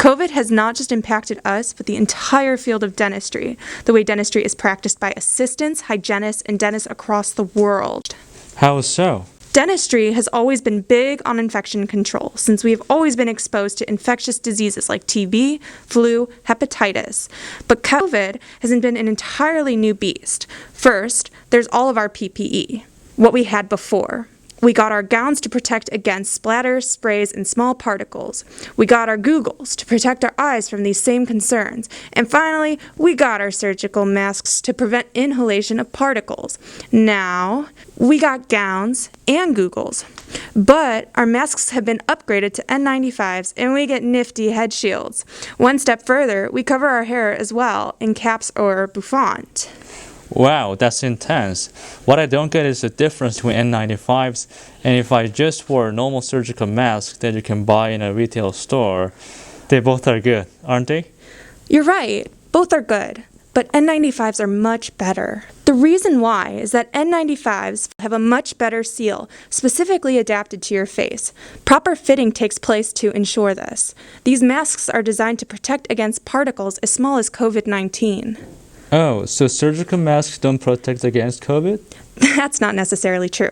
COVID has not just impacted us, but the entire field of dentistry, the way dentistry is practiced by assistants, hygienists, and dentists across the world. How so? Dentistry has always been big on infection control, since we have always been exposed to infectious diseases like TB, flu, hepatitis. But COVID has been an entirely new beast. First, there's all of our PPE, what we had before. We got our gowns to protect against splatters, sprays, and small particles. We got our googles to protect our eyes from these same concerns. And finally, we got our surgical masks to prevent inhalation of particles. Now, we got gowns and googles. But our masks have been upgraded to N95s, and we get nifty head shields. One step further, we cover our hair as well in caps or bouffant. Wow, that's intense. What I don't get is the difference between N95s and if I just wore a normal surgical mask that you can buy in a retail store. They both are good, aren't they? You're right, both are good, but N95s are much better. The reason why is that N95s have a much better seal, specifically adapted to your face. Proper fitting takes place to ensure this. These masks are designed to protect against particles as small as COVID-19. Oh, so surgical masks don't protect against COVID? That's not necessarily true.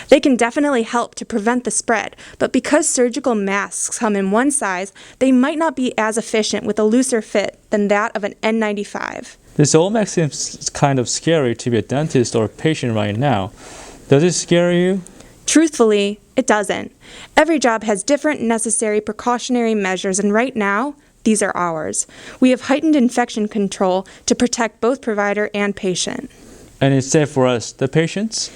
They can definitely help to prevent the spread, but because surgical masks come in one size, they might not be as efficient with a looser fit than that of an N95. This all makes it kind of scary to be a dentist or a patient right now. Does it scare you? Truthfully, it doesn't. Every job has different necessary precautionary measures, and right now, these are ours. We have heightened infection control to protect both provider and patient. And it's safe for us, the patients?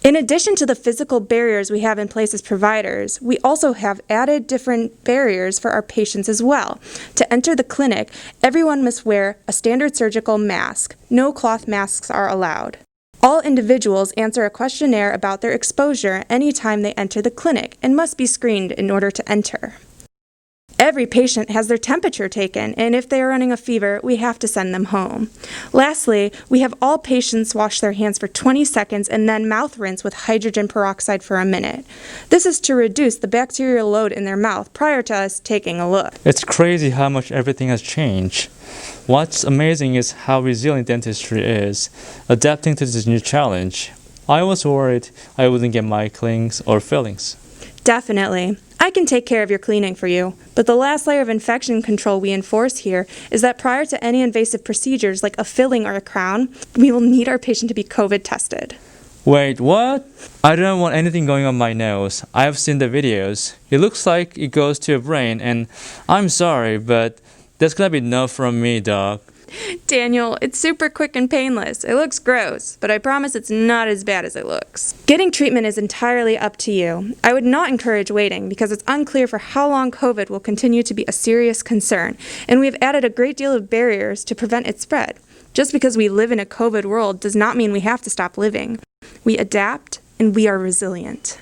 In addition to the physical barriers we have in place as providers, we also have added different barriers for our patients as well. To enter the clinic, everyone must wear a standard surgical mask. No cloth masks are allowed. All individuals answer a questionnaire about their exposure anytime they enter the clinic and must be screened in order to enter. Every patient has their temperature taken, and if they are running a fever, we have to send them home. Lastly, we have all patients wash their hands for 20 seconds and then mouth rinse with hydrogen peroxide for a minute. This is to reduce the bacterial load in their mouth prior to us taking a look. It's crazy how much everything has changed. What's amazing is how resilient dentistry is, adapting to this new challenge. I was worried I wouldn't get my cleanings or fillings. Definitely. I can take care of your cleaning for you, but the last layer of infection control we enforce here is that prior to any invasive procedures like a filling or a crown, we will need our patient to be COVID tested. Wait, what? I don't want anything going on my nose. I have seen the videos. It looks like it goes to your brain, and I'm sorry, but that's gonna be no from me, dog. Daniel, it's super quick and painless. It looks gross, but I promise it's not as bad as it looks. Getting treatment is entirely up to you. I would not encourage waiting because it's unclear for how long COVID will continue to be a serious concern, and we've added a great deal of barriers to prevent its spread. Just because we live in a COVID world does not mean we have to stop living. We adapt, and we are resilient.